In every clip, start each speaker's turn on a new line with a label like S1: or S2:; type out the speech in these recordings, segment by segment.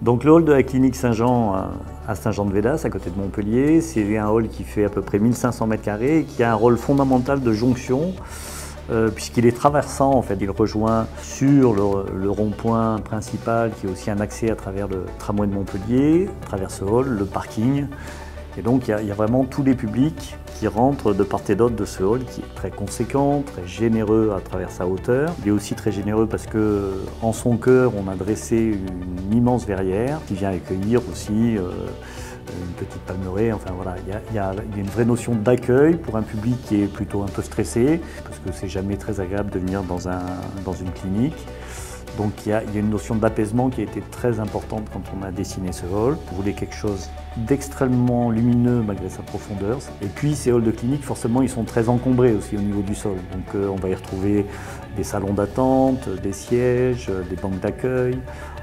S1: Donc le hall de la clinique Saint-Jean à Saint-Jean-de-Védas, à côté de Montpellier, c'est un hall qui fait à peu près 1500 m² et qui a un rôle fondamental de jonction puisqu'il est traversant en fait. Il rejoint sur le rond-point principal qui est aussi un accès à travers le tramway de Montpellier, à travers ce hall, le parking. Et donc il y a vraiment tous les publics qui rentrent de part et d'autre de ce hall qui est très conséquent, très généreux à travers sa hauteur. Il est aussi très généreux parce que en son cœur on a dressé une immense verrière qui vient accueillir aussi une petite palmeraie. Enfin voilà, il y a une vraie notion d'accueil pour un public qui est plutôt un peu stressé parce que c'est jamais très agréable de venir dans une clinique. Donc il y a une notion d'apaisement qui a été très importante quand on a dessiné ce hall. On voulait quelque chose d'extrêmement lumineux malgré sa profondeur. Et puis ces halls de clinique, forcément, ils sont très encombrés aussi au niveau du sol. Donc on va y retrouver des salons d'attente, des sièges, des bancs d'accueil.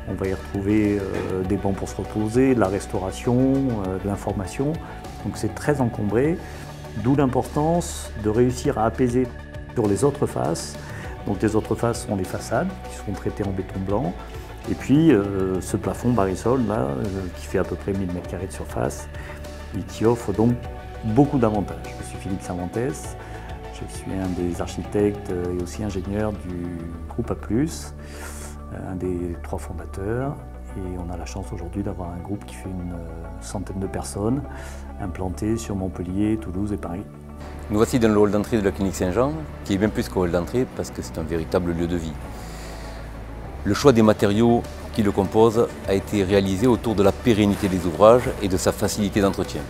S1: On va y retrouver des bancs pour se reposer, de la restauration, de l'information. Donc c'est très encombré, d'où l'importance de réussir à apaiser sur les autres faces. Donc les autres faces sont les façades qui seront traitées en béton blanc. Et puis ce plafond barisol là, qui fait à peu près 1000 m² de surface et qui offre donc beaucoup d'avantages. Je suis Philippe Cervantes, je suis un des architectes et aussi ingénieur du groupe A+, un des 3 fondateurs. Et on a la chance aujourd'hui d'avoir un groupe qui fait une centaine de personnes implantées sur Montpellier, Toulouse et Paris.
S2: Nous voici dans le hall d'entrée de la clinique Saint-Jean, qui est bien plus qu'un hall d'entrée parce que c'est un véritable lieu de vie. Le choix des matériaux qui le composent a été réalisé autour de la pérennité des ouvrages et de sa facilité d'entretien.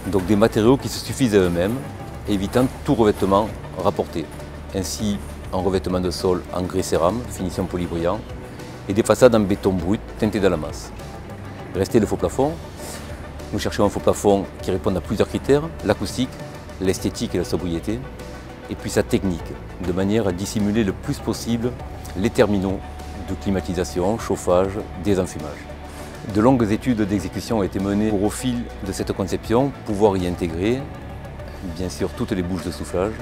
S2: Donc des matériaux qui se suffisent à eux-mêmes, évitant tout revêtement rapporté. Ainsi, un revêtement de sol en grès cérame, finition polybrillant, et des façades en béton brut teinté de la masse. Restait le faux plafond. Nous cherchons un faux plafond qui réponde à plusieurs critères, l'acoustique, l'esthétique et la sobriété, et puis sa technique, de manière à dissimuler le plus possible les terminaux de climatisation, chauffage, désenfumage. De longues études d'exécution ont été menées pour, au fil de cette conception, pouvoir y intégrer, bien sûr, toutes les bouches de soufflage,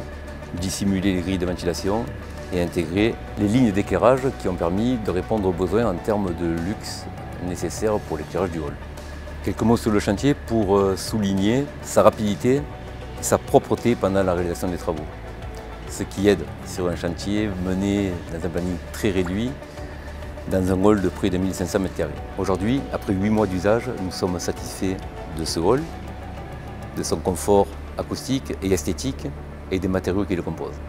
S2: dissimuler les grilles de ventilation et intégrer les lignes d'éclairage qui ont permis de répondre aux besoins en termes de luxe nécessaires pour l'éclairage du hall. Quelques mots sur le chantier pour souligner sa rapidité, sa propreté pendant la réalisation des travaux. Ce qui aide sur un chantier mené dans un planning très réduit, dans un hall de près de 1500 m². Aujourd'hui, après 8 mois d'usage, nous sommes satisfaits de ce hall, de son confort acoustique et esthétique et des matériaux qui le composent.